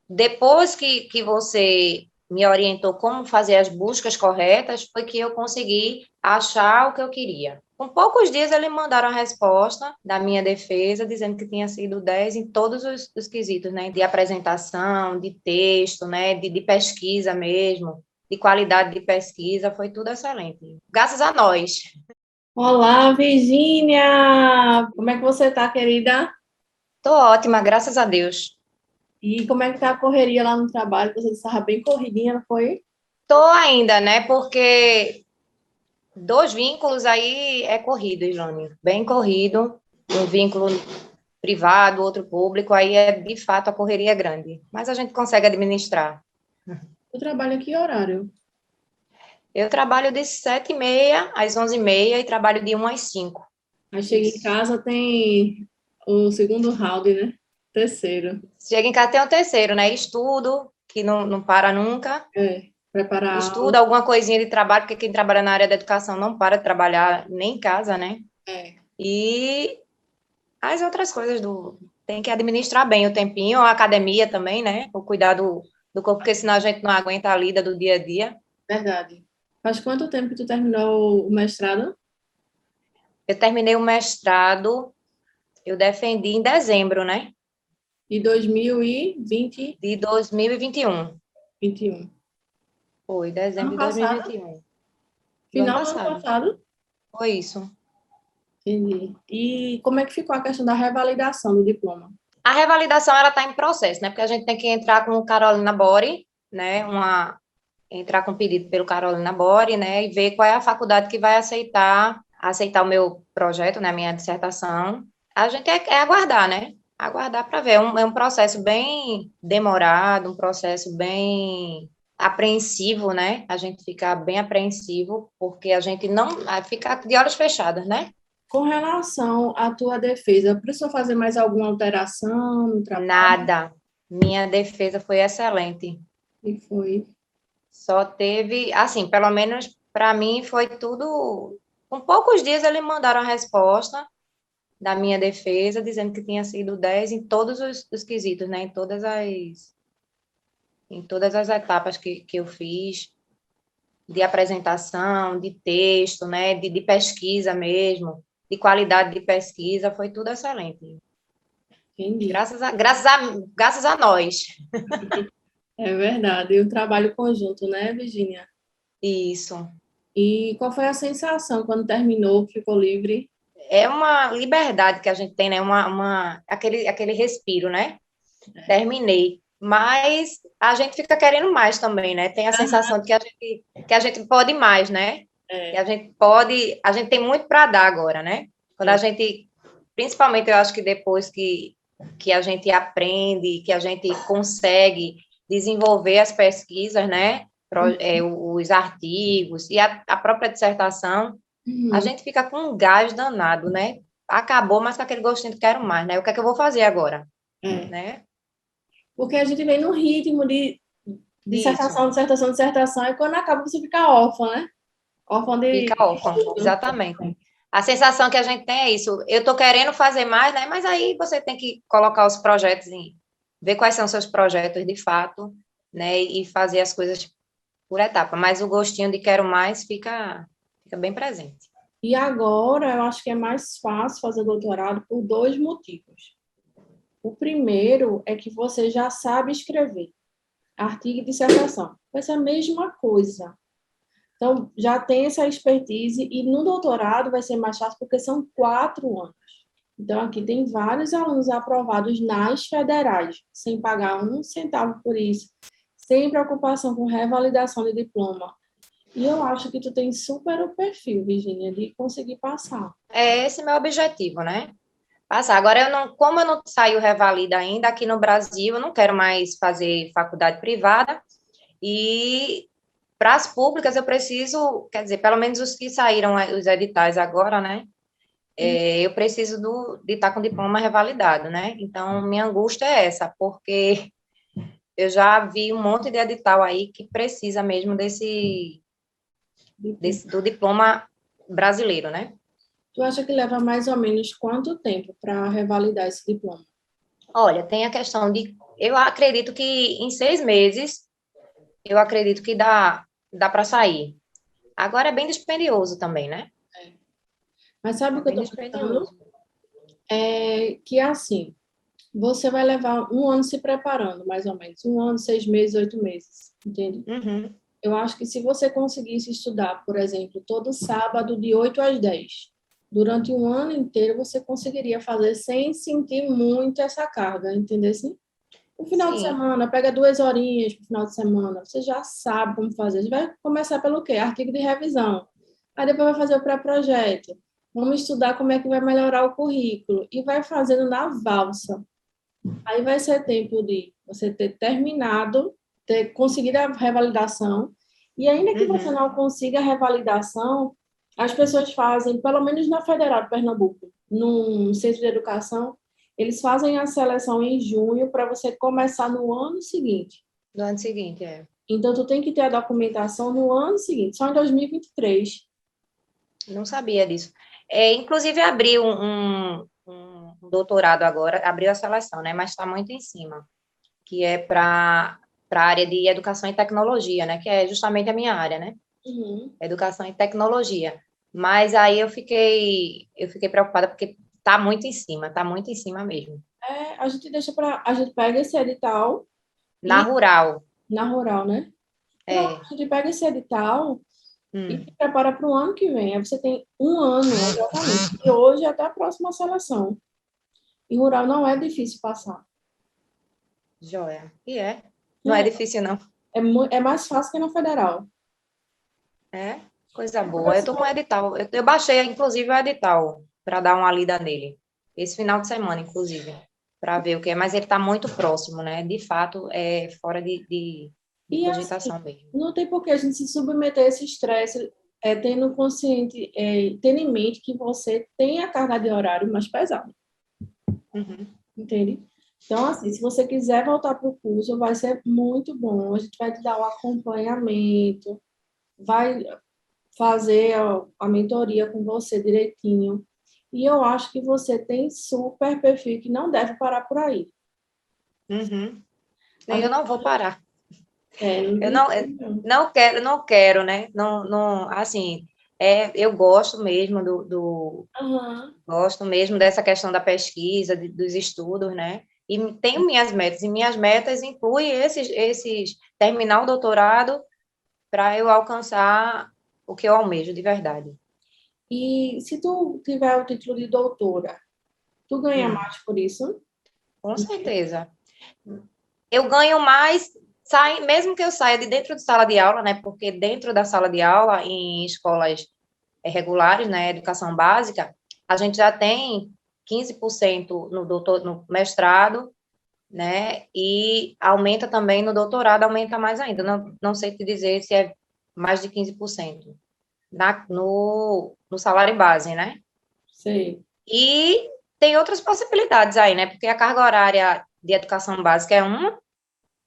Depois que você me orientou como fazer as buscas corretas, foi que eu consegui achar o que eu queria. Com poucos dias, eles mandaram a resposta da minha defesa, dizendo que tinha sido 10 em todos os quesitos, né? De apresentação, de texto, né? De pesquisa mesmo, de qualidade de pesquisa, foi tudo excelente. Graças a nós. Olá, Virgínia! Como é que você tá, querida? Tô ótima, graças a Deus. E como é que tá a correria lá no trabalho? Você estava bem corridinha, não foi? Tô ainda, né? Porque dois vínculos aí é corrido, Ilane, bem corrido. Um vínculo privado, outro público, aí é de fato a correria é grande. Mas a gente consegue administrar. Eu trabalho aqui horário. Eu trabalho de 7h30 às 11h30 e trabalho de 1 às 5. Aí chega em Isso. casa, tem o segundo round, né? Terceiro. Chega em casa, tem o terceiro, né? Estudo, que não para nunca. É, preparar a aula. Estudo alguma coisinha de trabalho, porque quem trabalha na área da educação não para de trabalhar nem em casa, né? É, E as outras coisas do. Tem que administrar bem o tempinho, a academia também, né? O cuidado do corpo, porque senão a gente não aguenta a lida do dia a dia. verdade. Faz quanto tempo que tu terminou o mestrado? Eu terminei o mestrado, eu defendi em dezembro, né? De 2020, De 2021. 21. Foi, dezembro Ano de dois mil e passado? vinte e um do ano Final do ano passado. passado? Foi isso. Entendi. E como é que ficou a questão da revalidação do diploma? A revalidação, ela está em processo, né? Porque a gente tem que entrar com o Carolina Bori, né? Entrar com pedido pelo Carolina Bori, né? E ver qual é a faculdade que vai aceitar o meu projeto, né? A minha dissertação. A gente é aguardar, né? Aguardar para ver. É um processo bem demorado, um processo bem apreensivo, né? A gente fica bem apreensivo, porque a gente não fica de olhos fechados, né? Com relação à tua defesa, precisou fazer mais alguma alteração no trabalho? Nada. Minha defesa foi excelente. E foi. Só teve, assim, pelo menos para mim foi tudo. Com poucos dias eles mandaram a resposta da minha defesa, dizendo que tinha sido 10 em todos os quesitos, né? Em todas as etapas que eu fiz, de apresentação, de texto, né? De pesquisa mesmo, de qualidade de pesquisa, foi tudo excelente. Entendi. Graças a nós. É verdade. E o trabalho conjunto, né, Virginia? Isso. E qual foi a sensação quando terminou, ficou livre? É uma liberdade que a gente tem, né? Aquele respiro, né? Terminei. Mas a gente fica querendo mais também, né? Tem a sensação de que a gente pode mais, né? Que É, a gente tem muito para dar agora, né? Quando a é. gente, principalmente eu acho que depois que a gente aprende, que a gente consegue desenvolver as pesquisas, né? Os artigos e a própria dissertação, a Uhum. gente fica com um gás danado, né? Acabou, mas com aquele gostinho de quero mais, né? O que é que eu vou fazer agora, É. né? Porque a gente vem no ritmo de Isso. dissertação, dissertação, dissertação, e quando acaba você fica órfã, né? Órfã Fica de órfão, estudo. exatamente. A sensação que a gente tem é isso. Eu estou querendo fazer mais, né? Mas aí você tem que colocar os projetos ver quais são seus projetos de fato, né? E fazer as coisas por etapa. Mas o gostinho de quero mais fica bem presente. E agora eu acho que é mais fácil fazer doutorado por dois motivos. O primeiro é que você já sabe escrever artigo e dissertação. Vai ser a mesma coisa. Então, já tem essa expertise e no doutorado vai ser mais fácil porque são 4 anos. Então, aqui tem vários alunos aprovados nas federais, sem pagar um centavo por isso, sem preocupação com revalidação de diploma. E eu acho que tu tem super o perfil, Virginia, de conseguir passar. É esse meu objetivo, né? Passar. Agora, como eu não saio revalida ainda aqui no Brasil, eu não quero mais fazer faculdade privada e para as públicas eu preciso, quer dizer, pelo menos os que saíram os editais agora, né? Eu preciso de estar com o diploma revalidado, né? Então, minha angústia é essa, porque eu já vi um monte de edital aí que precisa mesmo do diploma brasileiro, né? Tu acha que leva mais ou menos quanto tempo para revalidar esse diploma? Olha, tem a questão Eu acredito que em 6 meses, eu acredito que dá para sair. Agora é bem dispendioso também, né? Mas sabe É o que eu bem estou pensando? dispendioso. É que assim, você vai levar um ano se preparando, mais ou menos. Um ano, 6 meses, 8 meses, entende? Uhum, Eu acho que se você conseguisse estudar, por exemplo, todo sábado de 8 às 10, durante um ano inteiro você conseguiria fazer sem sentir muito essa carga, entendeu? Assim? No final de sim. semana, pega 2 horinhas no final de semana, você já sabe como fazer. Você vai começar pelo quê? Artigo de revisão. Aí depois vai fazer o pré-projeto. Vamos estudar como é que vai melhorar o currículo. E vai fazendo na valsa. Aí vai ser tempo de você ter terminado, ter conseguido a revalidação. E ainda que você Uhum. não consiga a revalidação, as pessoas fazem, pelo menos na Federal de Pernambuco, num centro de educação, eles fazem a seleção em junho para você começar no ano seguinte. Do ano seguinte, é. Então, tu tem que ter a documentação no ano seguinte, só em 2023. Não sabia disso. Inclusive, abriu um doutorado agora, abriu a seleção, né? Mas está muito em cima, que é para a área de educação e tecnologia, né? Que é justamente a minha área, né? Uhum. Educação e tecnologia. Mas aí eu fiquei preocupada porque tá muito em cima mesmo. A gente deixa para, a gente pega esse edital Na e rural, na rural, né? Pronto, é. a gente pega esse edital e se Hum, prepara para o ano que vem. Aí você tem um ano, exatamente, de hoje até a próxima seleção. E rural não é difícil passar. joia. E é. Não é Né? difícil, não. É mais fácil que na federal. É, coisa É porque boa. Eu tô com o edital. Eu baixei, inclusive, o edital para dar uma lida nele. Esse final de semana, inclusive, para ver o que é. Mas ele está muito próximo, né? De fato, é fora de E assim, cogitação mesmo. não tem por que a gente se submeter a esse estresse, tendo consciente, tendo em mente que você tem a carga de horário mais pesada, Uhum, entende? Então, assim, se você quiser voltar para o curso, vai ser muito bom. A gente vai te dar o acompanhamento, vai fazer a mentoria com você direitinho. E eu acho que você tem super perfil que não deve parar por aí. uhum. A Eu gente, não vou parar. não Eu tem não, como não. não quero, né? Não, não, assim, eu gosto mesmo Aham, gosto mesmo dessa questão da pesquisa, dos estudos, né? E tenho minhas metas, e minhas metas incluem terminar o doutorado para eu alcançar o que eu almejo de verdade. e se tu tiver o título de doutora, tu ganha Hum, mais por isso? com certeza. Eu ganho mais, mesmo que eu saia de dentro de sala de aula, né? Porque dentro da sala de aula, em escolas regulares, né, educação básica, a gente já tem 15% no mestrado, né? E aumenta também no doutorado, aumenta mais ainda. Não sei te dizer se é mais de 15% no salário base, né? Sei. E tem outras possibilidades aí, né? Porque a carga horária de educação básica é uma,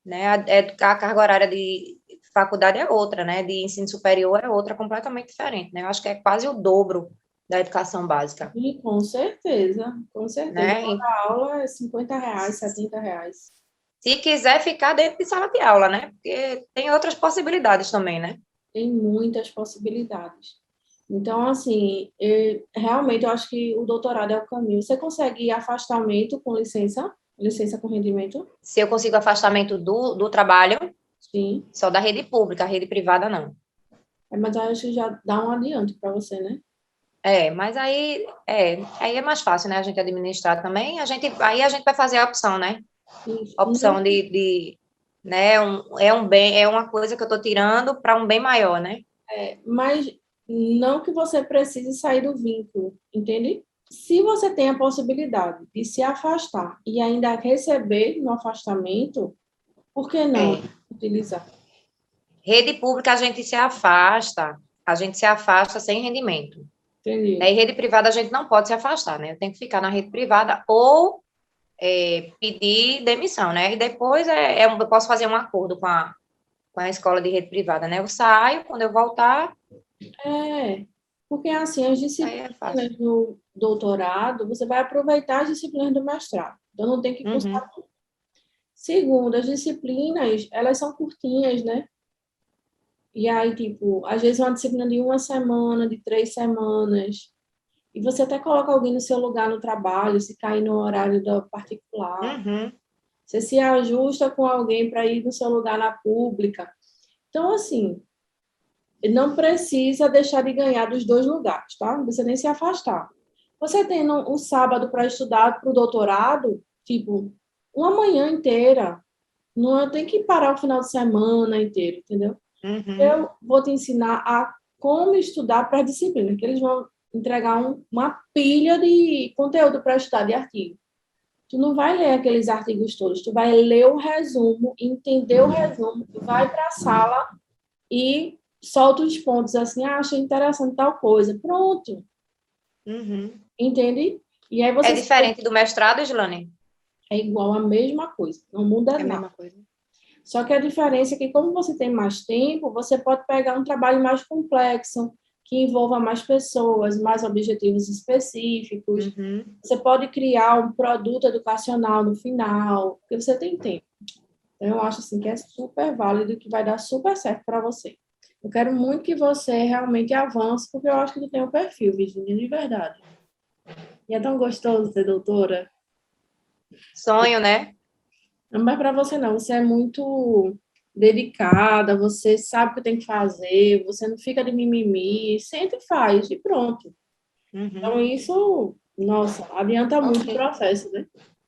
né? A carga horária de faculdade é outra, né? De ensino superior é outra, completamente diferente, né? Eu acho que é quase o dobro da educação básica, E com certeza, com certeza. né? E A aula é R$ 50, R$ 70. se quiser ficar dentro de sala de aula, né? Porque tem outras possibilidades também, né? Tem muitas possibilidades. Então, assim, realmente eu acho que o doutorado é o caminho. Você consegue afastamento com licença? Licença com rendimento? Se eu consigo afastamento do trabalho, Sim. só da rede pública, a rede privada não. Mas eu acho que já dá um adianto para você, né? Mas aí é mais fácil, né? A gente administrar também. Aí a gente vai fazer a opção, né? E Opção né? É um bem, é uma coisa que eu estou tirando para um bem maior, né? mas não que você precise sair do vínculo, entende? Se você tem a possibilidade de se afastar e ainda receber no afastamento, por que não É. utilizar? Rede pública a gente se afasta sem rendimento. Né? Entendi. E rede privada a gente não pode se afastar, né? Eu tenho que ficar na rede privada ou pedir demissão, né? E depois eu posso fazer um acordo com a escola de rede privada, né? Eu saio, quando eu voltar, É, porque assim, as aí é fácil. disciplinas do doutorado, você vai aproveitar as disciplinas do mestrado. Então, não tem que cursar. Uhum, Segundo, as disciplinas, elas são curtinhas, né? E aí, tipo, às vezes uma disciplina de 1 semana, de 3 semanas, e você até coloca alguém no seu lugar no trabalho, se cair no horário da particular. Uhum, Você se ajusta com alguém para ir no seu lugar na pública. Então, assim, não precisa deixar de ganhar dos dois lugares, tá? Não precisa nem se afastar. Você tendo um sábado para estudar para o doutorado, tipo, uma manhã inteira, não tem que parar o final de semana inteiro, entendeu? uhum. Eu vou te ensinar a como estudar para a disciplina, que eles vão entregar uma pilha de conteúdo para estudar de artigo. Tu não vai ler aqueles artigos todos, tu vai ler o resumo, entender o resumo, vai para a sala e solta os pontos assim, ah, achei interessante tal coisa. Pronto, Uhum. entende? E aí É você diferente do mestrado, Gilane? é igual a mesma coisa, não muda É a nada. mesma coisa. Só que a diferença é que, como você tem mais tempo, você pode pegar um trabalho mais complexo, que envolva mais pessoas, mais objetivos específicos. Uhum. Você pode criar um produto educacional no final, porque você tem tempo. Então, eu acho assim que é super válido e que vai dar super certo para você. Eu quero muito que você realmente avance, porque eu acho que tu tem o perfil, Virginia, de verdade. E é tão gostoso ser doutora. Sonho, né? Não é para você não, você é muito dedicada, você sabe o que tem que fazer, você não fica de mimimi, senta e faz, e pronto. Então, Uhum. isso, nossa, adianta muito o Ok. processo, né?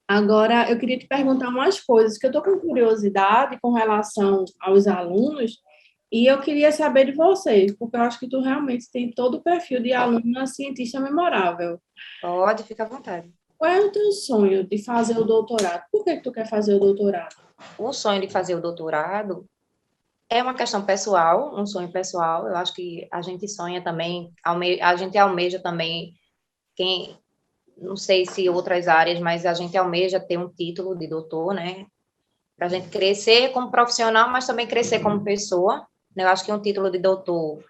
Agora, eu queria te perguntar umas coisas, que eu estou com curiosidade com relação aos alunos, e eu queria saber de vocês, porque eu acho que tu realmente tem todo o perfil de aluna cientista memorável. Pode, fica à vontade. Qual é o teu sonho de fazer o doutorado? Por que que tu quer fazer o doutorado? O sonho de fazer o doutorado é uma questão pessoal, um sonho pessoal. Eu acho que a gente sonha também, a gente almeja também, quem, não sei se outras áreas, mas a gente almeja ter um título de doutor, né? Para a gente crescer como profissional, mas também crescer como pessoa. Eu acho que um título de doutor,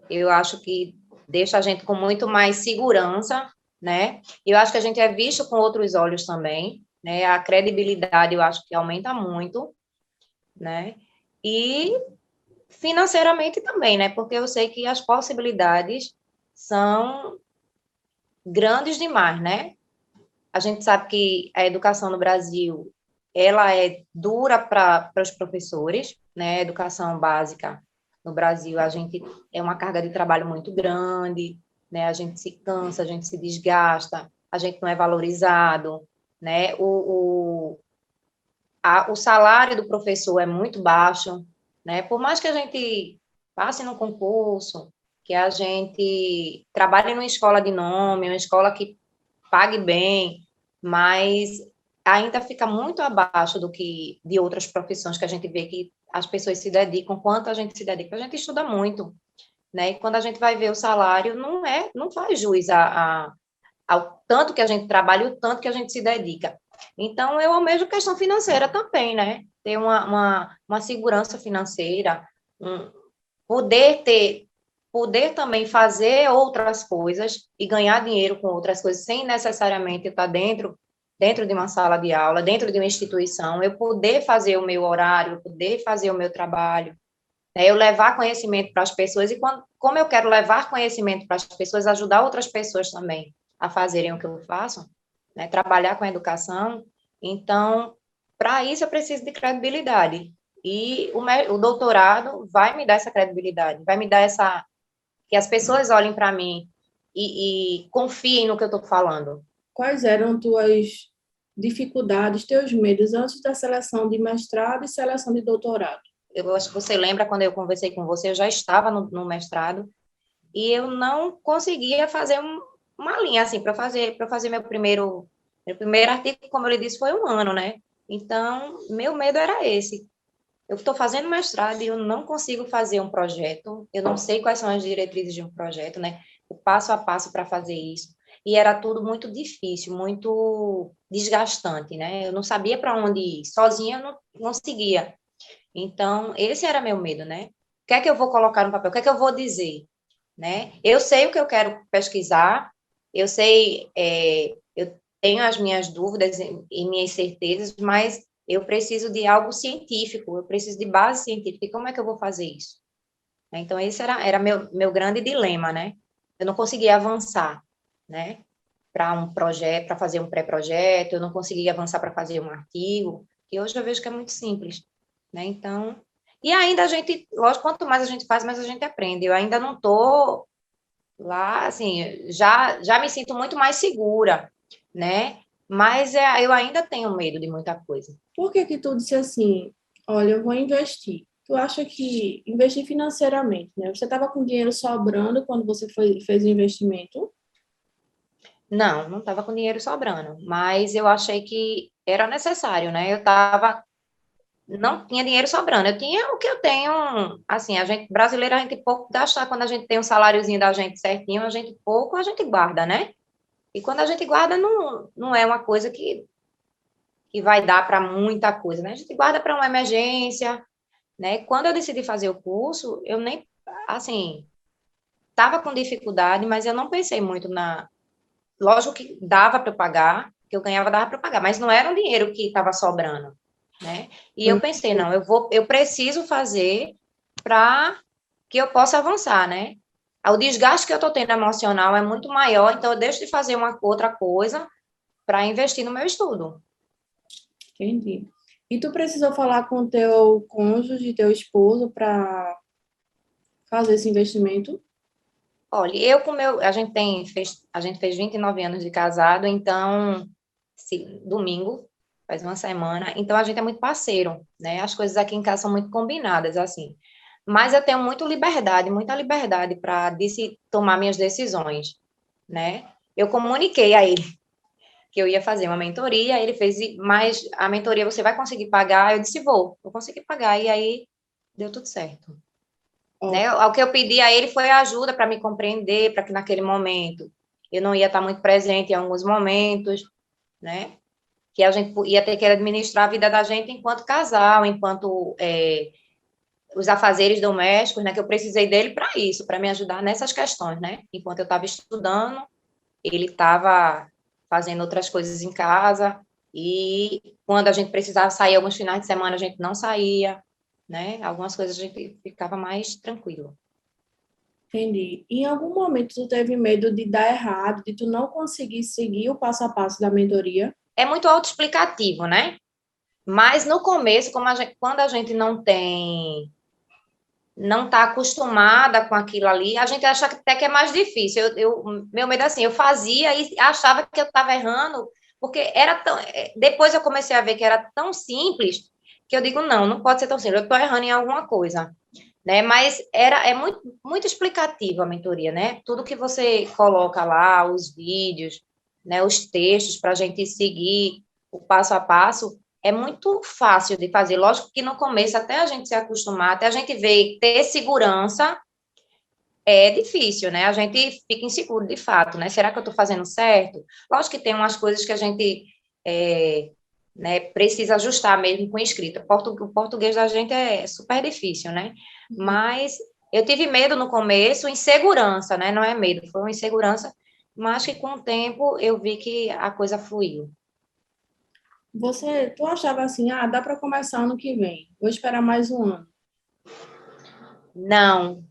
eu acho que deixa a gente com muito mais segurança, né? E eu acho que a gente é visto com outros olhos também, né? A credibilidade eu acho que aumenta muito, né? E financeiramente também, né? Porque eu sei que as possibilidades são grandes demais, né? A gente sabe que a educação no Brasil, ela é dura para os professores, né? A educação básica no Brasil, a gente é uma carga de trabalho muito grande, né? A gente se cansa, a gente se desgasta, a gente não é valorizado, né? O salário do professor é muito baixo, né? Por mais que a gente passe no concurso, que a gente trabalhe numa escola de nome, uma escola que pague bem, mas ainda fica muito abaixo do que de outras profissões que a gente vê que as pessoas se dedicam, quanto a gente se dedica. A gente estuda muito, né? E quando a gente vai ver o salário, não faz jus ao tanto que a gente trabalha, o tanto que a gente se dedica. Então, eu almejo questão financeira também, né? Ter uma segurança financeira, um, poder ter, poder também fazer outras coisas e ganhar dinheiro com outras coisas, sem necessariamente estar dentro de uma sala de aula, dentro de uma instituição, eu poder fazer o meu horário, eu poder fazer o meu trabalho, né? Eu levar conhecimento para as pessoas e como eu quero levar conhecimento para as pessoas, ajudar outras pessoas também a fazerem o que eu faço, né? Trabalhar com a educação. Então, para isso eu preciso de credibilidade. E o doutorado vai me dar essa credibilidade, vai me dar essa que as pessoas olhem para mim e confiem no que eu estou falando. Quais eram tuas dificuldades, teus medos antes da seleção de mestrado e seleção de doutorado? Eu acho que você lembra quando eu conversei com você, eu já estava no mestrado e eu não conseguia fazer uma linha assim para fazer meu primeiro artigo, como eu lhe disse, foi 1 ano, né? Então, meu medo era esse. Eu estou fazendo mestrado e eu não consigo fazer um projeto, eu não sei quais são as diretrizes de um projeto, né? O passo a passo para fazer isso. E era tudo muito difícil, muito desgastante, né? Eu não sabia para onde ir, sozinha eu não seguia. Então, esse era meu medo, né? O que é que eu vou colocar no papel? O que é que eu vou dizer, né? Eu sei o que eu quero pesquisar, eu tenho as minhas dúvidas e minhas certezas, mas eu preciso de algo científico, eu preciso de base científica, e como é que eu vou fazer isso? Então, esse era meu grande dilema, né? Eu não conseguia avançar, né? Para um projeto, para fazer um pré-projeto, eu não conseguia avançar para fazer um artigo, e hoje eu vejo que é muito simples, né? Então, e ainda a gente, lógico, quanto mais a gente faz, mais a gente aprende. Eu ainda não estou lá, assim, já me sinto muito mais segura, né? Mas eu ainda tenho medo de muita coisa. Por que que tu disse assim, olha, eu vou investir? Tu acha que investir financeiramente, né? Você estava com dinheiro sobrando quando você fez o investimento? Não estava com dinheiro sobrando, mas eu achei que era necessário, né? Eu estava, não tinha dinheiro sobrando, eu tinha o que eu tenho, assim, a gente, brasileiro, a gente pouco gasta, quando a gente tem um saláriozinho da gente certinho, a gente pouco, a gente guarda, né? E quando a gente guarda, não é uma coisa que vai dar para muita coisa, né? A gente guarda para uma emergência, né? Quando eu decidi fazer o curso, eu nem, assim, estava com dificuldade, mas eu não pensei muito na. Lógico que dava para eu pagar, que eu ganhava, dava para eu pagar, mas não era um dinheiro que estava sobrando, né? E eu pensei, não, eu preciso fazer para que eu possa avançar, né? O desgaste que eu estou tendo emocional é muito maior, então eu deixo de fazer uma outra coisa para investir no meu estudo. Entendi. E tu precisou falar com teu cônjuge, teu esposo, para fazer esse investimento? Olha, eu com meu, a gente fez 29 anos de casado, então, domingo, faz uma semana, então a gente é muito parceiro, né? As coisas aqui em casa são muito combinadas, assim. Mas eu tenho muita liberdade para tomar minhas decisões, né? Eu comuniquei a ele que eu ia fazer uma mentoria, ele fez, mas a mentoria você vai conseguir pagar? Eu disse, vou conseguir pagar, e aí deu tudo certo. Ó, Né? O que eu pedi a ele foi ajuda para me compreender, para que naquele momento eu não ia estar muito presente em alguns momentos, né? Que a gente ia ter que administrar a vida da gente enquanto casal, enquanto os afazeres domésticos, né? Que eu precisei dele para isso, para me ajudar nessas questões, né? Enquanto eu estava estudando, ele estava fazendo outras coisas em casa, e quando a gente precisava sair alguns finais de semana, a gente não saía, né? Algumas coisas a gente ficava mais tranquilo. entendi. Em algum momento tu teve medo de dar errado, de tu não conseguir seguir o passo a passo da mentoria? É muito autoexplicativo, né? Mas no começo, quando a gente não está acostumada com aquilo ali, a gente acha até que é mais difícil. Meu medo é assim, eu fazia e achava que eu estava errando, porque era tão. Depois eu comecei a ver que era tão simples que eu digo, não pode ser tão simples, eu estou errando em alguma coisa. Né? Mas é muito, muito explicativo a mentoria, né? Tudo que você coloca lá, os vídeos, né, os textos para a gente seguir o passo a passo, é muito fácil de fazer. Lógico que no começo, até a gente se acostumar, até a gente ver, ter segurança, é difícil, né? A gente fica inseguro de fato, né? Será que eu estou fazendo certo? Lógico que tem umas coisas que a gente né, precisa ajustar mesmo com escrita. O português da gente é super difícil, né? Mas eu tive medo no começo, insegurança, né? Não é medo, foi uma insegurança, mas que com o tempo eu vi que a coisa fluiu. Tu achava assim, ah, dá para começar ano que vem, vou esperar mais um ano. Não.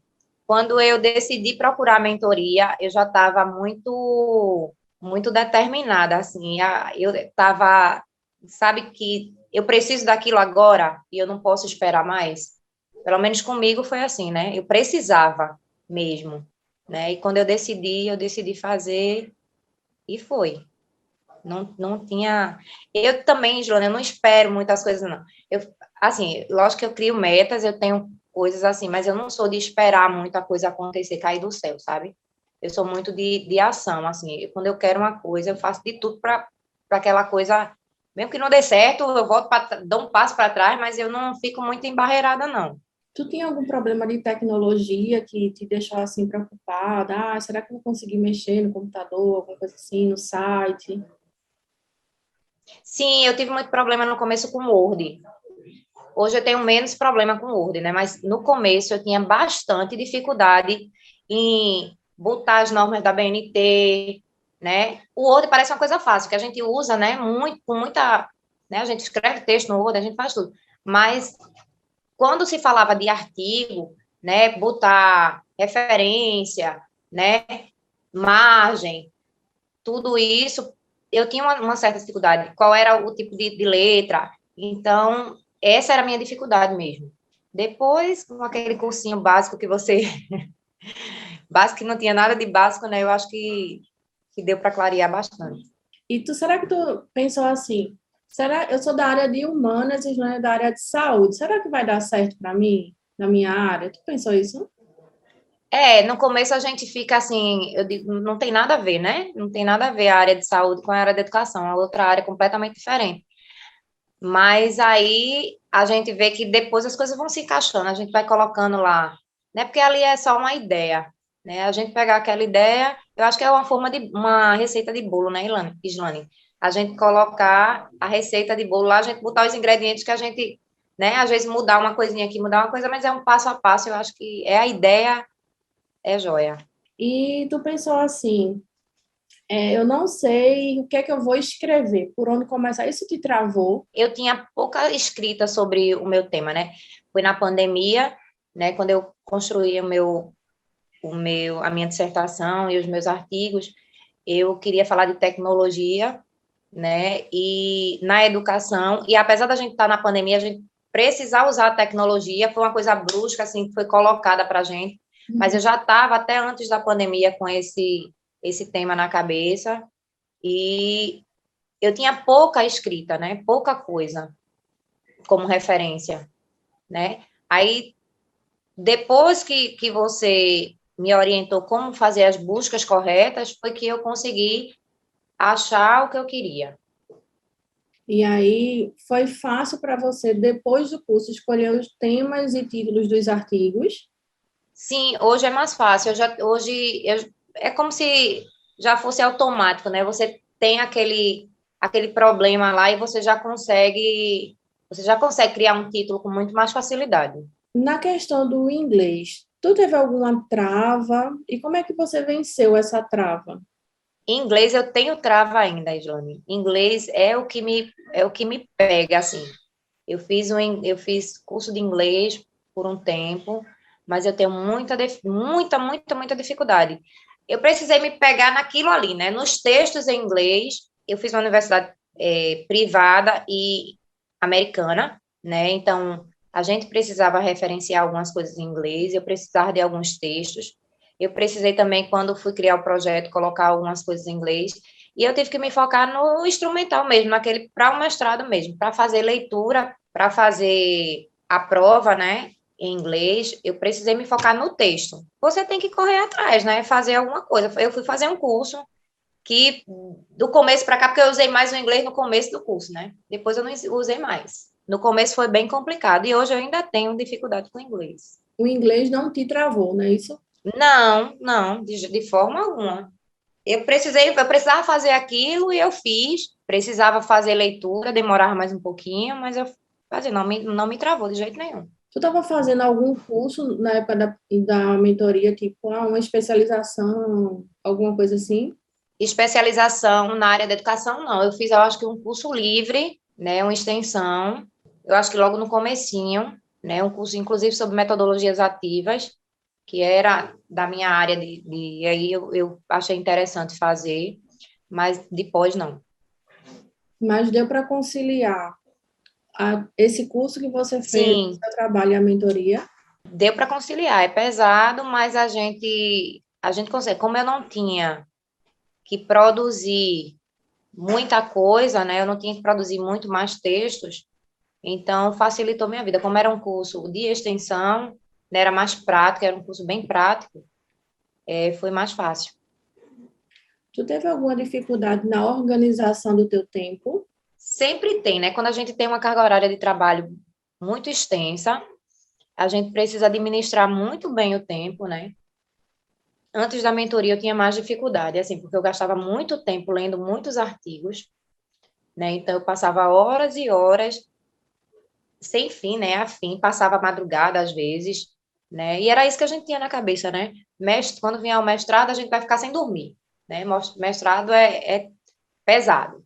Quando eu decidi procurar mentoria, eu já estava muito determinada, assim. Eu estava, sabe que eu preciso daquilo agora e eu não posso esperar mais. Pelo menos comigo foi assim, né? Eu precisava mesmo, né? E quando eu decidi fazer e foi. Não tinha. Eu também, Joana, eu não espero muitas coisas, não. Assim, lógico que eu crio metas, eu tenho coisas assim, mas eu não sou de esperar muita coisa acontecer, cair do céu, sabe? Eu sou muito de ação, assim. Quando eu quero uma coisa, eu faço de tudo para aquela coisa. Mesmo que não dê certo, eu dou um passo para trás, mas eu não fico muito embarreirada, não. Tu tinha algum problema de tecnologia que te deixou assim preocupada? Ah, será que eu vou conseguir mexer no computador, alguma coisa assim, no site? Sim, eu tive muito problema no começo com o Word. Hoje eu tenho menos problema com o Word, né? Mas no começo eu tinha bastante dificuldade em botar as normas da BNT, né? O Word parece uma coisa fácil, que a gente usa, né? Muito, com muita né? A gente escreve texto no Word, a gente faz tudo. Mas quando se falava de artigo, né, botar referência, né, margem, tudo isso, eu tinha uma certa dificuldade. Qual era o tipo de letra? Então, essa era a minha dificuldade mesmo. Depois, com aquele cursinho básico que você... básico que não tinha nada de básico, né? Eu acho que deu para clarear bastante. E será que tu pensou assim? Será eu sou da área de humanas e não é da área de saúde? Será que vai dar certo para mim na minha área? Tu pensou isso? No começo a gente fica assim, eu digo, não tem nada a ver, né? Não tem nada a ver a área de saúde com a área de educação, é outra área completamente diferente. Mas aí a gente vê que depois as coisas vão se encaixando, a gente vai colocando lá, né? Porque ali é só uma ideia, né? A gente pegar aquela ideia, eu acho que é uma forma de uma receita de bolo, né, Islane? A gente colocar a receita de bolo lá, a gente botar os ingredientes que a gente, né? Às vezes mudar uma coisinha aqui, mudar uma coisa, mas é um passo a passo, eu acho que é a ideia, é joia. E tu pensou assim, eu não sei o que é que eu vou escrever, por onde começar. Isso te travou? Eu tinha pouca escrita sobre o meu tema, né? Foi na pandemia, né? Quando eu construí a minha dissertação e os meus artigos, eu queria falar de tecnologia, né? E na educação, e apesar da gente estar na pandemia, a gente precisar usar a tecnologia, foi uma coisa brusca, assim, que foi colocada para a gente, mas eu já estava até antes da pandemia com esse tema na cabeça, e eu tinha pouca escrita, né? Pouca coisa como referência, né? Aí, depois que você me orientou como fazer as buscas corretas, foi que eu consegui achar o que eu queria. E aí foi fácil para você, depois do curso, escolher os temas e títulos dos artigos. Sim, hoje é mais fácil. É como se já fosse automático, né? Você tem aquele problema lá e você já consegue criar um título com muito mais facilidade. Na questão do inglês, tu teve alguma trava? E como é que você venceu essa trava? Em inglês eu tenho trava ainda, Islane. Inglês é o que me pega assim. Eu fiz curso de inglês por um tempo, mas eu tenho muita dificuldade. Eu precisei me pegar naquilo ali, né? Nos textos em inglês, eu fiz uma universidade privada e americana, né? Então, a gente precisava referenciar algumas coisas em inglês, eu precisava de alguns textos. Eu precisei também, quando fui criar o projeto, colocar algumas coisas em inglês. E eu tive que me focar no instrumental mesmo, naquele para o mestrado mesmo, para fazer leitura, para fazer a prova, né, em inglês, eu precisei me focar no texto. Você tem que correr atrás, né, fazer alguma coisa. Eu fui fazer um curso que, do começo para cá, porque eu usei mais o inglês no começo do curso, né, depois eu não usei mais. No começo foi bem complicado e hoje eu ainda tenho dificuldade com o inglês. O inglês não te travou, não é isso? Não, não, de forma alguma. Eu precisava fazer aquilo e eu fiz. Precisava fazer leitura, demorava mais um pouquinho, mas eu fazia, não me travou de jeito nenhum. Tu estava fazendo algum curso na época da mentoria, tipo, uma especialização, alguma coisa assim? Especialização na área da educação, não. Eu acho que um curso livre, né, uma extensão. Eu acho que logo no comecinho, né, um curso, inclusive, sobre metodologias ativas, que era da minha área e aí eu achei interessante fazer, mas depois não. Mas deu para conciliar esse curso que você fez, o Sim, seu trabalho e a mentoria? deu para conciliar, é pesado, mas a gente consegue. Como eu não tinha que produzir muita coisa, né? Eu não tinha que produzir muito mais textos, então facilitou minha vida. Como era um curso de extensão, né, era mais prático, era um curso bem prático, foi mais fácil. Tu teve alguma dificuldade na organização do teu tempo? Sempre tem, né? Quando a gente tem uma carga horária de trabalho muito extensa, a gente precisa administrar muito bem o tempo, né? Antes da mentoria eu tinha mais dificuldade, assim, porque eu gastava muito tempo lendo muitos artigos, né? Então eu passava horas e horas sem fim, né? A fim, passava a madrugada às vezes, né? E era isso que a gente tinha na cabeça, né? Quando vier o mestrado, a gente vai ficar sem dormir, né? Mestrado é pesado.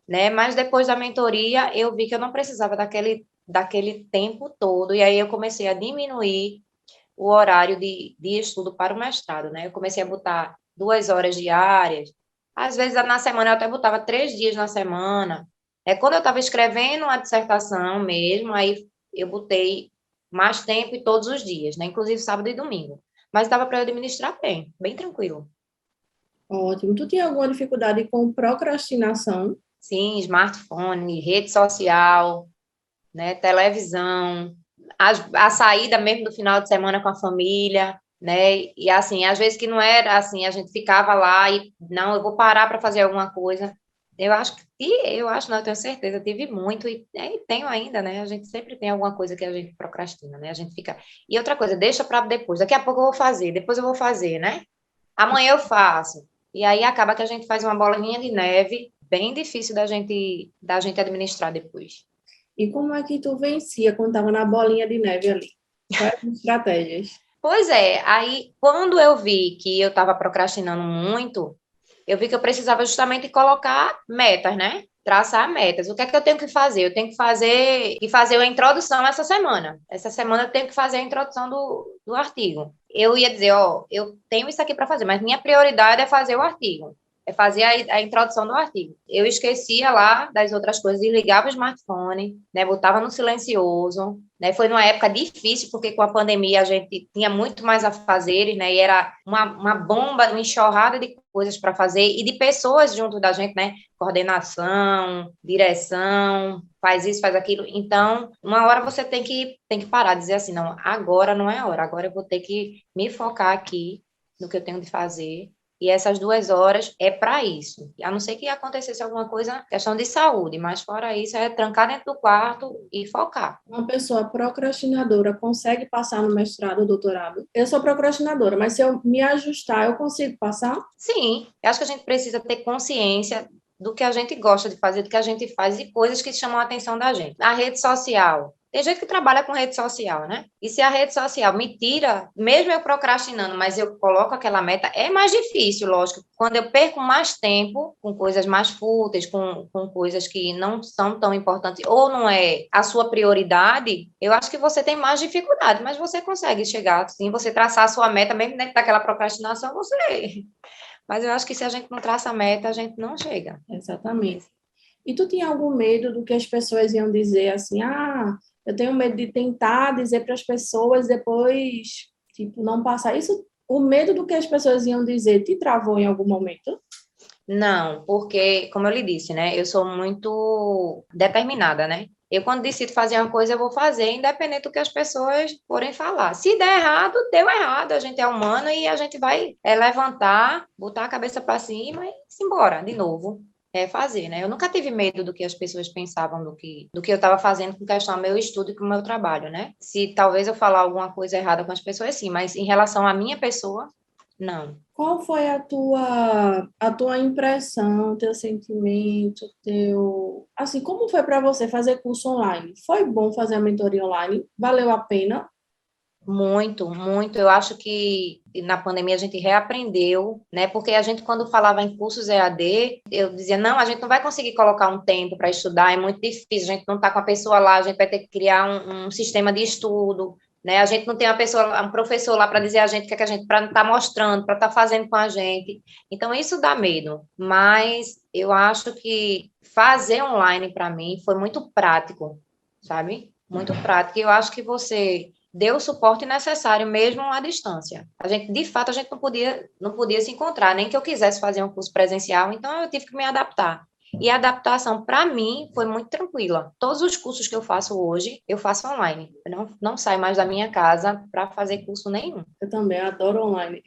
né? Mas depois da mentoria, eu vi que eu não precisava daquele tempo todo, e aí eu comecei a diminuir o horário de estudo para o mestrado, né? Eu comecei a botar 2 horas diárias, às vezes na semana eu até botava 3 dias na semana. Quando eu estava escrevendo a dissertação mesmo, aí eu botei mais tempo e todos os dias, né? Inclusive sábado e domingo. Mas dava para eu administrar bem, bem tranquilo. Ótimo. Tu tinha alguma dificuldade com procrastinação? Sim, smartphone, rede social, né? Televisão, a saída mesmo do final de semana com a família, né? E assim, às vezes que não era assim, a gente ficava lá e não, eu vou parar para fazer alguma coisa. Eu tenho certeza, eu tive muito e tenho ainda, né? A gente sempre tem alguma coisa que a gente procrastina, né? A gente fica. E outra coisa, deixa para depois. Daqui a pouco eu vou fazer, depois eu vou fazer, né? Amanhã eu faço. E aí acaba que a gente faz uma bolinha de neve bem difícil da gente administrar depois. E como é que tu vencia quando estava na bolinha de neve ali? Quais as estratégias? Pois é, aí quando eu vi que eu estava procrastinando muito, eu vi que eu precisava justamente colocar metas, né? Traçar metas. O que é que eu tenho que fazer? Eu tenho que fazer a introdução essa semana. Essa semana eu tenho que fazer a introdução do artigo. Eu ia dizer, ó, eu tenho isso aqui para fazer, mas minha prioridade é fazer o artigo. É fazer a introdução do artigo. Eu esquecia lá das outras coisas, desligava o smartphone, né? Botava no silencioso, né? Foi numa época difícil, porque com a pandemia a gente tinha muito mais a fazer, né? E era uma bomba, uma enxurrada de coisas para fazer e de pessoas junto da gente, né? Coordenação, direção, faz isso, faz aquilo. Então, uma hora você tem que parar, dizer assim, não, agora não é a hora, agora eu vou ter que me focar aqui no que eu tenho de fazer. E essas 2 horas é para isso. A não ser que acontecesse alguma coisa, questão de saúde, mas fora isso, é trancar dentro do quarto e focar. Uma pessoa procrastinadora consegue passar no mestrado ou doutorado? Eu sou procrastinadora, mas se eu me ajustar, eu consigo passar? Sim, eu acho que a gente precisa ter consciência do que a gente gosta de fazer, do que a gente faz e coisas que chamam a atenção da gente. A rede social. Tem gente que trabalha com rede social, né? E se a rede social me tira, mesmo eu procrastinando, mas eu coloco aquela meta, é mais difícil, lógico. Quando eu perco mais tempo com coisas mais fúteis, com coisas que não são tão importantes, ou não é a sua prioridade, eu acho que você tem mais dificuldade, mas você consegue chegar, sim, você traçar a sua meta, mesmo dentro daquela procrastinação, você mas eu acho que se a gente não traça a meta, a gente não chega. Exatamente. E tu tinha algum medo do que as pessoas iam dizer assim, ah, eu tenho medo de tentar dizer para as pessoas depois, tipo, não passar isso? O medo do que as pessoas iam dizer te travou em algum momento? Não, porque, como eu lhe disse, né, eu sou muito determinada, né? Eu, quando decido fazer uma coisa, eu vou fazer, independente do que as pessoas forem falar. Se der errado, deu errado. A gente é humano e a gente vai levantar, botar a cabeça para cima e se embora de novo. É fazer, né? Eu nunca tive medo do que as pessoas pensavam do que eu estava fazendo com questão ao meu estudo e com o meu trabalho, né? Se talvez eu falar alguma coisa errada com as pessoas, sim, mas em relação à minha pessoa, não. Qual foi a tua impressão, teu sentimento, teu... Assim, como foi para você fazer curso online? Foi bom fazer a mentoria online? Valeu a pena? Muito, muito. Eu acho que na pandemia a gente reaprendeu, né? Porque a gente, quando falava em cursos EAD, eu dizia, não, a gente não vai conseguir colocar um tempo para estudar, é muito difícil, a gente não está com a pessoa lá, a gente vai ter que criar um sistema de estudo, né? A gente não tem uma pessoa, um professor lá para dizer a gente o que é que a gente, para estar mostrando, para estar fazendo com a gente. Então, isso dá medo. Mas eu acho que fazer online, para mim, foi muito prático, sabe? Muito prático. E eu acho que você deu o suporte necessário mesmo à distância. De fato, a gente não podia se encontrar, nem que eu quisesse fazer um curso presencial, então eu tive que me adaptar. E a adaptação, para mim, foi muito tranquila. Todos os cursos que eu faço hoje, eu faço online. Eu não saio mais da minha casa para fazer curso nenhum. Eu também adoro online.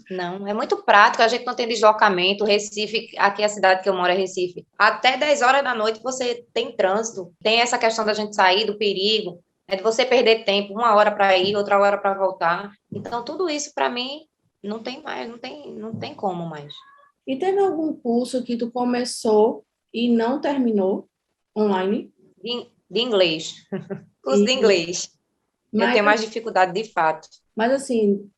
Não, é muito prático, a gente não tem deslocamento. Recife, aqui a cidade que eu moro é Recife. Até 10 horas da noite você tem trânsito. Tem essa questão da gente sair do perigo, de você perder tempo, 1 hora para ir, outra hora para voltar. Então, tudo isso para mim não tem mais, não tem como mais. E teve algum curso que tu começou e não terminou online? De inglês, curso de E, inglês. Eu mas, tenho mais dificuldade de fato. mas assim,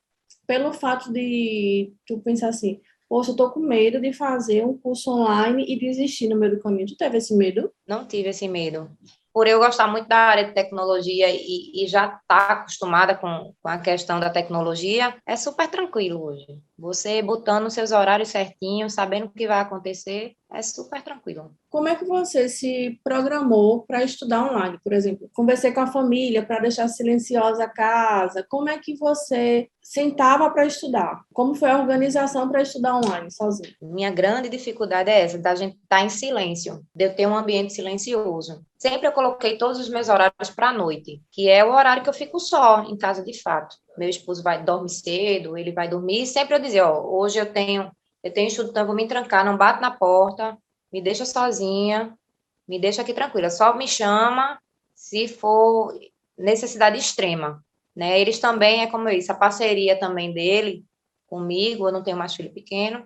pelo fato de tu pensar assim, poxa, eu tô com medo de fazer um curso online e desistir no meio do caminho. Tu teve esse medo? Não tive esse medo. Por eu gostar muito da área de tecnologia e já estar acostumada com a questão da tecnologia, é super tranquilo hoje. Você botando os seus horários certinhos, sabendo o que vai acontecer, é super tranquilo. Como é que você se programou para estudar online, por exemplo? Conversei com a família para deixar silenciosa a casa. Como é que você sentava para estudar? Como foi a organização para estudar online sozinho? Minha grande dificuldade é essa, da gente estar em silêncio, de eu ter um ambiente silencioso. Sempre eu coloquei todos os meus horários para a noite, que é o horário que eu fico só em casa de fato. Meu esposo dorme cedo, ele vai dormir, e sempre eu dizia, ó, hoje eu tenho estudo, então eu vou me trancar, não bato na porta, me deixa sozinha, me deixa aqui tranquila, só me chama se for necessidade extrema, né? Eles também, é como eu disse, a parceria também dele comigo, eu não tenho mais filho pequeno,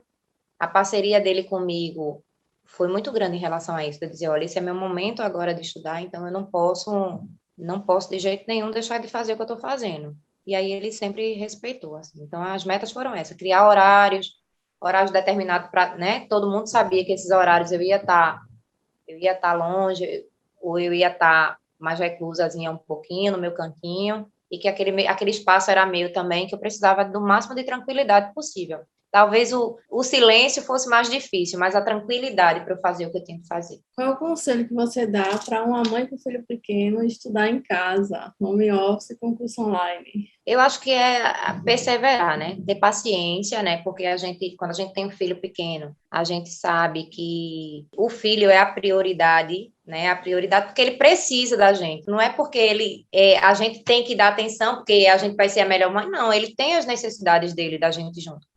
a parceria dele comigo foi muito grande em relação a isso, de dizer, olha, esse é meu momento agora de estudar, então eu não posso de jeito nenhum deixar de fazer o que eu estou fazendo. E aí ele sempre respeitou, assim. Então as metas foram essas, criar horários determinados para, né? Todo mundo sabia que esses horários eu ia estar longe, ou eu ia estar mais reclusazinha um pouquinho no meu cantinho, e que aquele espaço era meu também, que eu precisava do máximo de tranquilidade possível. Talvez o silêncio fosse mais difícil, mas a tranquilidade para eu fazer o que eu tenho que fazer. Qual é o conselho que você dá para uma mãe com filho pequeno estudar em casa, home office com curso online? Eu acho que é perseverar, né? Ter paciência, né? Porque quando a gente tem um filho pequeno, a gente sabe que o filho é a prioridade, né? A prioridade porque ele precisa da gente. Não é porque a gente tem que dar atenção porque a gente vai ser a melhor mãe. Não, ele tem as necessidades dele, da gente junto.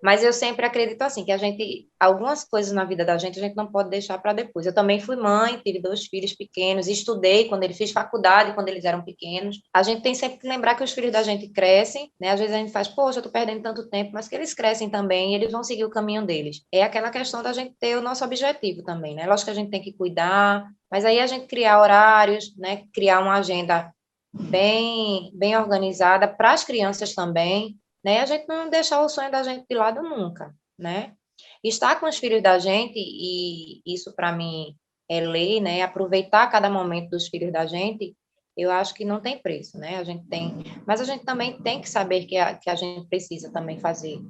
Mas eu sempre acredito assim, que algumas coisas na vida da gente, a gente não pode deixar para depois. Eu também fui mãe, tive 2 filhos pequenos, estudei quando eles fiz faculdade, quando eles eram pequenos. A gente tem sempre que lembrar que os filhos da gente crescem, né? Às vezes a gente faz, poxa, eu tô perdendo tanto tempo, mas que eles crescem também e eles vão seguir o caminho deles. É aquela questão da gente ter o nosso objetivo também, né? Lógico que a gente tem que cuidar, mas aí a gente criar horários, né? Criar uma agenda bem organizada para as crianças também, né? A gente não deixar o sonho da gente de lado nunca, né? Estar com os filhos da gente, e isso para mim é lei, né? Aproveitar cada momento dos filhos da gente, eu acho que não tem preço, né? Mas a gente também tem que saber que a gente precisa também fazer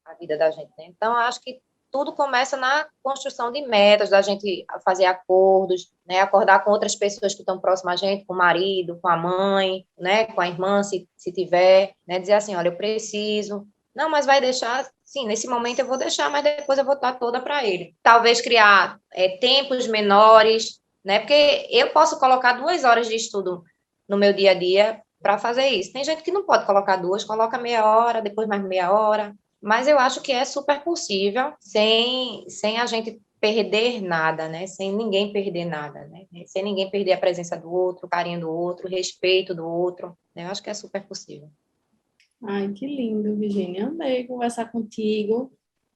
a vida da gente, né? Então, eu acho que tudo começa na construção de metas, da gente fazer acordos, né? Acordar com outras pessoas que estão próximas a gente, com o marido, com a mãe, né? Com a irmã, se tiver, né? Dizer assim, olha, eu preciso. Não, mas vai deixar, sim, nesse momento eu vou deixar, mas depois eu vou estar toda para ele. Talvez criar tempos menores, né? Porque eu posso colocar 2 horas de estudo no meu dia a dia para fazer isso. Tem gente que não pode colocar 2, coloca meia hora, depois mais meia hora, mas eu acho que é super possível, sem a gente perder nada, né? Sem ninguém perder nada, né? Sem ninguém perder a presença do outro, o carinho do outro, o respeito do outro, né? Eu acho que é super possível. Ai, que lindo, Virginia. Amei conversar contigo,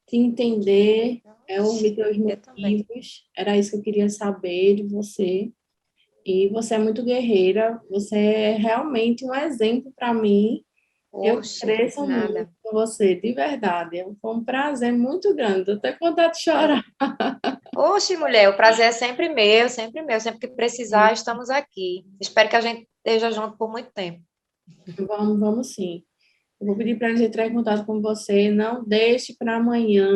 te entender, ouvir teus Eu também. motivos. Era isso que eu queria saber de você. E você é muito guerreira, você é realmente um exemplo para mim. Eu Oxe, cresço muito nada. com você, de verdade. Foi um prazer muito grande. Eu até com vontade de chorar. Oxe, mulher, o prazer é sempre meu, sempre meu. Sempre que precisar, estamos aqui. Espero que a gente esteja junto por muito tempo. Vamos, vamos sim. Eu vou pedir para eles entrarem em contato com você. Não deixe para amanhã.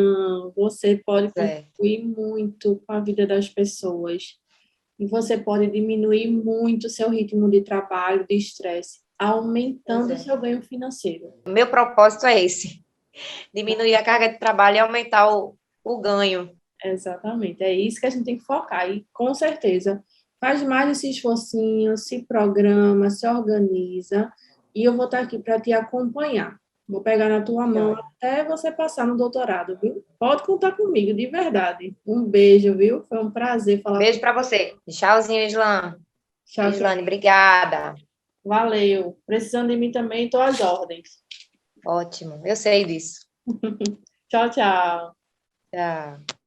Você pode Certo. contribuir muito com a vida das pessoas. E você pode diminuir muito o seu ritmo de trabalho, de estresse, Pois aumentando o é. seu ganho financeiro. O meu propósito é esse: diminuir a carga de trabalho e aumentar o ganho. Exatamente. É isso que a gente tem que focar. E, com certeza, faz mais esse esforcinho, se programa, se organiza. E eu vou estar aqui para te acompanhar. Vou pegar na tua mão Joia. até você passar no doutorado, viu? Pode contar comigo, de verdade. Um beijo, viu? Foi um prazer falar com Beijo você. para você. Tchauzinho, Islã. Tchau, tchau. Islane, obrigada. Valeu. Precisando de mim também, estou às ordens. Ótimo, eu sei disso. Tchau, tchau. Tchau.